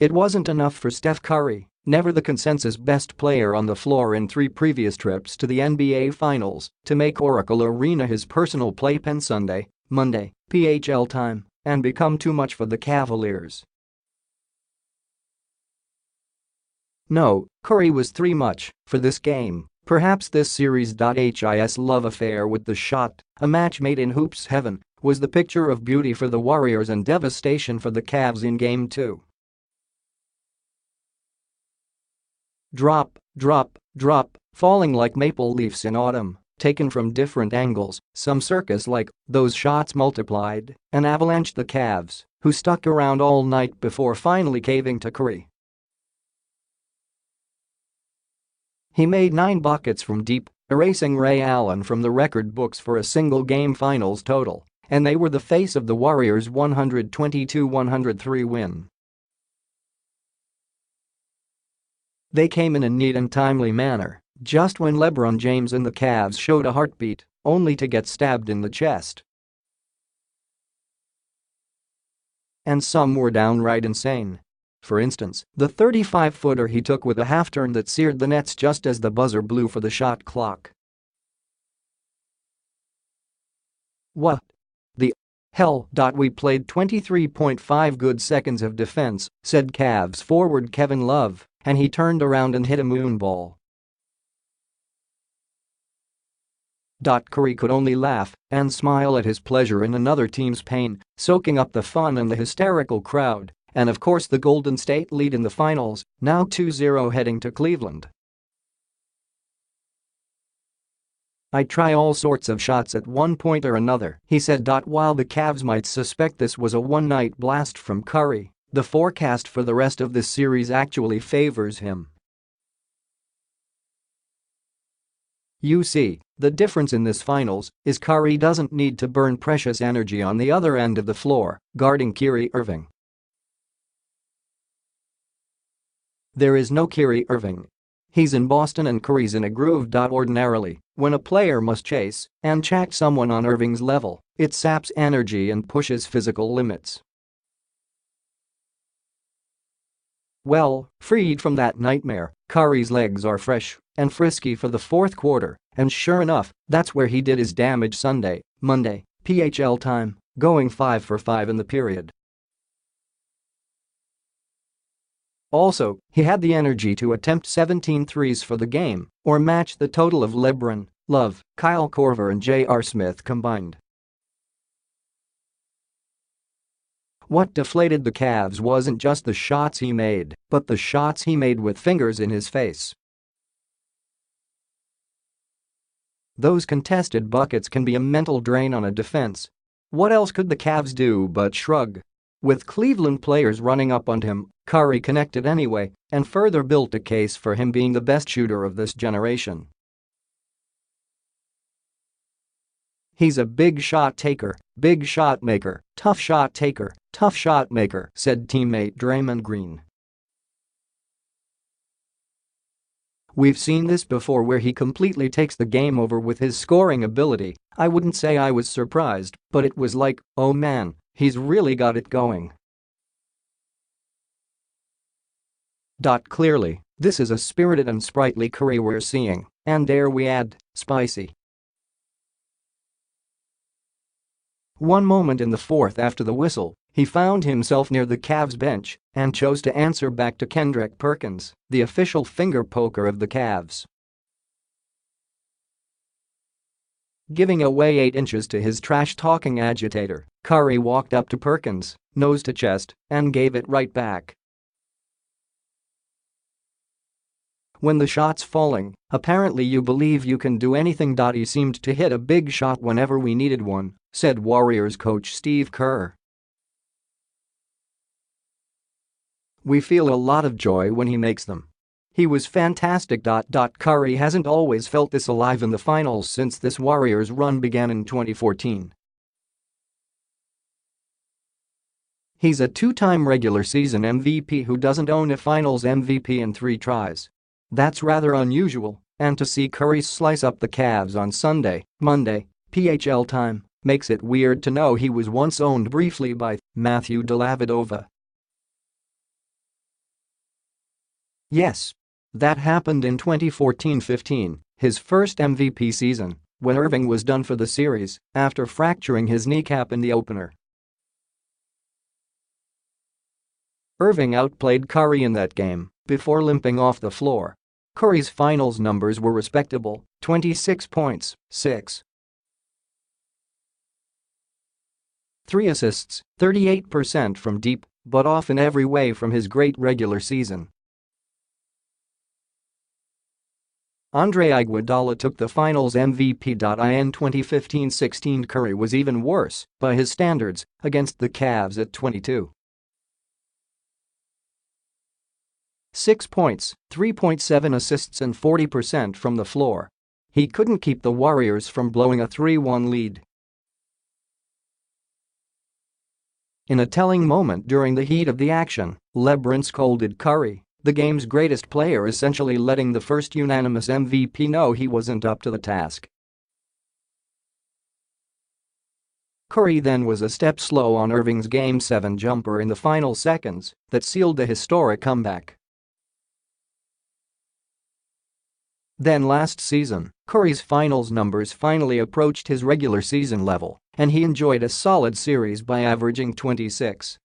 It wasn't enough for Steph Curry, never the consensus best player on the floor in 3 previous trips to the NBA Finals, to make Oracle Arena his personal playpen Sunday, Monday, PHL time, and become too much for the Cavaliers. No, Curry was too much for this game. Perhaps this series. His love affair with the shot, a match made in hoops heaven, was the picture of beauty for the Warriors and devastation for the Cavs in Game 2. Drop, drop, drop, falling like maple leaves in autumn, taken from different angles, some circus-like, those shots multiplied and avalanched the Cavs, who stuck around all night before finally caving to Curry. He made 9 buckets from deep, erasing Ray Allen from the record books for a single-game finals total, and they were the face of the Warriors' 122-103 win. They came in a neat and timely manner, just when LeBron James and the Cavs showed a heartbeat, only to get stabbed in the chest. And some were downright insane. For instance, the 35-footer he took with a half-turn that seared the nets just as the buzzer blew for the shot clock. What the hell? We played 23.5 good seconds of defense, said Cavs forward Kevin Love, and he turned around and hit a moonball. Curry could only laugh and smile at his pleasure in another team's pain, soaking up the fun and the hysterical crowd. And of course the Golden State lead in the finals, now 2-0 heading to Cleveland. I try all sorts of shots at one point or another, he said. While the Cavs might suspect this was a one-night blast from Curry, the forecast for the rest of this series actually favors him. You see, the difference in this finals is Curry doesn't need to burn precious energy on the other end of the floor, guarding Kyrie Irving. There is no Kyrie Irving. He's in Boston and Curry's in a groove. Ordinarily, when a player must chase and check someone on Irving's level, it saps energy and pushes physical limits. Well, freed from that nightmare, Curry's legs are fresh and frisky for the fourth quarter, and sure enough, that's where he did his damage Sunday, Monday, PHL time, going 5 for 5 in the period. Also, he had the energy to attempt 17 threes for the game, or match the total of LeBron, Love, Kyle Korver and J.R. Smith combined. What deflated the Cavs wasn't just the shots he made, but the shots he made with fingers in his face. Those contested buckets can be a mental drain on a defense. What else could the Cavs do but shrug? With Cleveland players running up on him, Curry connected anyway and further built a case for him being the best shooter of this generation. He's a big shot taker, big shot maker, tough shot taker, tough shot maker, said teammate Draymond Green. We've seen this before where he completely takes the game over with his scoring ability. I wouldn't say I was surprised, but it was like, oh man, he's really got it going. Clearly, this is a spirited and sprightly Curry we're seeing, and dare we add, spicy. One moment in the fourth after the whistle, he found himself near the Cavs bench and chose to answer back to Kendrick Perkins, the official finger poker of the Cavs. Giving away 8 inches to his trash-talking agitator, Curry walked up to Perkins, nose to chest, and gave it right back. When the shot's falling, apparently you believe you can do anything. He seemed to hit a big shot whenever we needed one, said Warriors coach Steve Kerr. We feel a lot of joy when he makes them. He was fantastic. Curry hasn't always felt this alive in the finals since this Warriors run began in 2014. He's a 2-time regular season MVP who doesn't own a finals MVP in 3 tries. That's rather unusual, and to see Curry slice up the Cavs on Sunday, Monday, PHL time, makes it weird to know he was once owned briefly by Matthew Dellavedova. Yes. That happened in 2014-15, his first MVP season, when Irving was done for the series after fracturing his kneecap in the opener. Irving outplayed Curry in that game before limping off the floor. Curry's finals numbers were respectable: 26 points, 3 assists, 38% from deep, but off in every way from his great regular season. Andre Iguodala took the finals MVP. In 2015-16, Curry was even worse, by his standards, against the Cavs at 22. 6 points, 3.7 assists and 40% from the floor. He couldn't keep the Warriors from blowing a 3-1 lead. In a telling moment during the heat of the action, LeBron scolded Curry, the game's greatest player, essentially letting the first unanimous MVP know he wasn't up to the task. Curry then was a step slow on Irving's Game 7 jumper in the final seconds that sealed the historic comeback. Then last season, Curry's finals numbers finally approached his regular season level, and he enjoyed a solid series by averaging 26.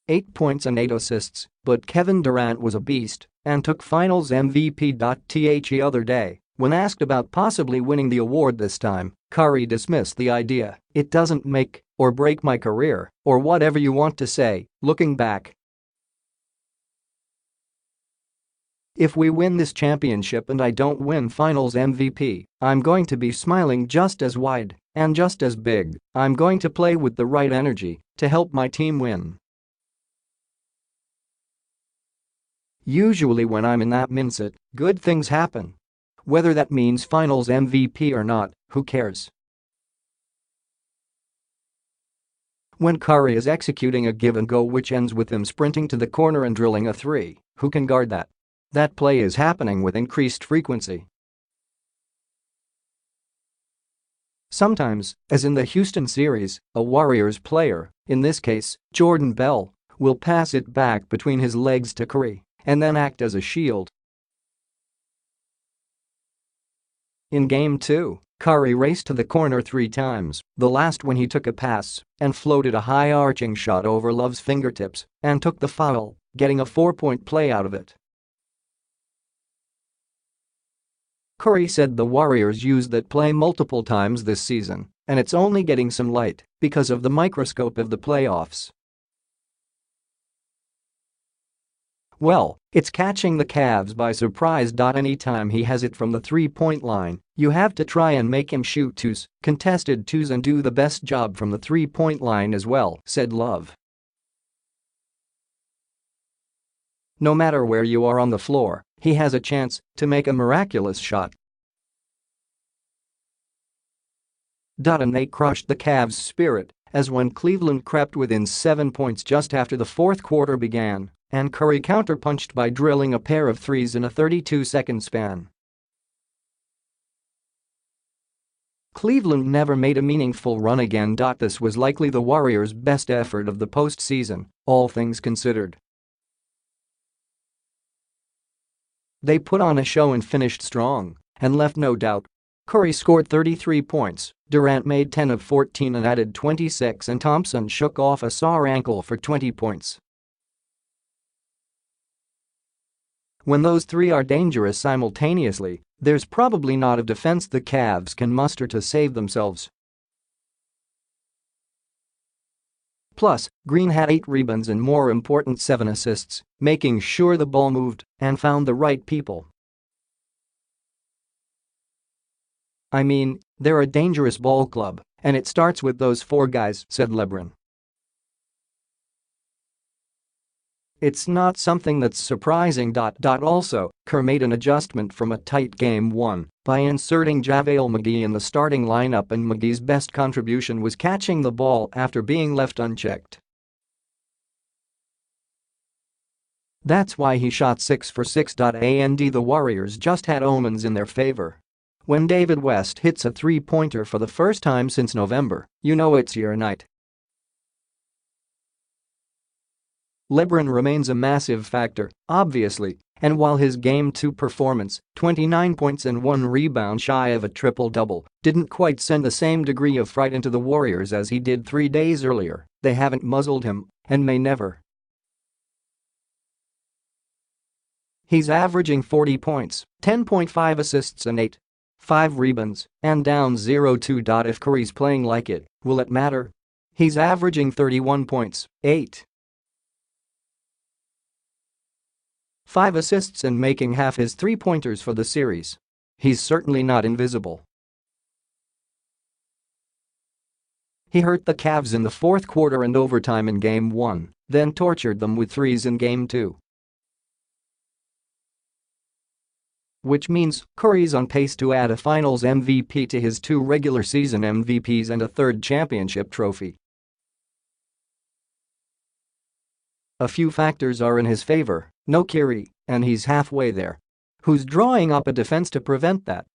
8 points and 8 assists, but Kevin Durant was a beast and took finals MVP. The other day, when asked about possibly winning the award this time, Curry dismissed the idea. "It doesn't make or break my career," or whatever you want to say. Looking back, "If we win this championship and I don't win finals MVP, I'm going to be smiling just as wide and just as big. I'm going to play with the right energy to help my team win. Usually when I'm in that mindset, good things happen. Whether that means finals MVP or not, who cares?" When Curry is executing a give-and-go which ends with him sprinting to the corner and drilling a three, who can guard that? That play is happening with increased frequency. Sometimes, as in the Houston series, a Warriors player, in this case, Jordan Bell, will pass it back between his legs to Curry and then act as a shield. In Game 2, Curry raced to the corner 3 times, the last when he took a pass and floated a high-arching shot over Love's fingertips and took the foul, getting a 4-point play out of it. Curry said the Warriors used that play multiple times this season, and it's only getting some light because of the microscope of the playoffs. "Well, it's catching the Cavs by surprise. Anytime he has it from the three-point line, you have to try and make him shoot twos, contested twos, and do the best job from the three-point line as well," said Love. "No matter where you are on the floor, he has a chance to make a miraculous shot." And they crushed the Cavs' spirit as when Cleveland crept within 7 points just after the fourth quarter began, and Curry counterpunched by drilling a pair of threes in a 32-second span. Cleveland never made a meaningful run again. This was likely the Warriors' best effort of the postseason, all things considered. They put on a show and finished strong and left no doubt. Curry scored 33 points, Durant made 10 of 14 and added 26, and Thompson shook off a sore ankle for 20 points. When those three are dangerous simultaneously, there's probably not a defense the Cavs can muster to save themselves. Plus, Green had 8 rebounds and more important 7 assists, making sure the ball moved and found the right people. "I mean, they're a dangerous ball club, and it starts with those 4 guys," said LeBron. "It's not something that's surprising. Also, Kerr made an adjustment from a tight Game 1 by inserting JaVale McGee in the starting lineup, and McGee's best contribution was catching the ball after being left unchecked. That's why he shot 6 for 6. And the Warriors just had omens in their favor. When David West hits a three-pointer for the first time since November, you know it's your night." LeBron remains a massive factor, obviously, and while his Game 2 performance, 29 points and 1 rebound shy of a triple-double, didn't quite send the same degree of fright into the Warriors as he did 3 days earlier, they haven't muzzled him and may never. He's averaging 40 points, 10.5 assists and 8.5 rebounds, and down 0-2. If Curry's playing like it, will it matter? He's averaging 31 points, 8.5 assists and making half his three-pointers for the series. He's certainly not invisible. He hurt the Cavs in the fourth quarter and overtime in Game 1, then tortured them with threes in Game 2. Which means Curry's on pace to add a Finals MVP to his 2 regular season MVPs and a 3rd championship trophy. A few factors are in his favor: no Curry, and he's halfway there. Who's drawing up a defense to prevent that?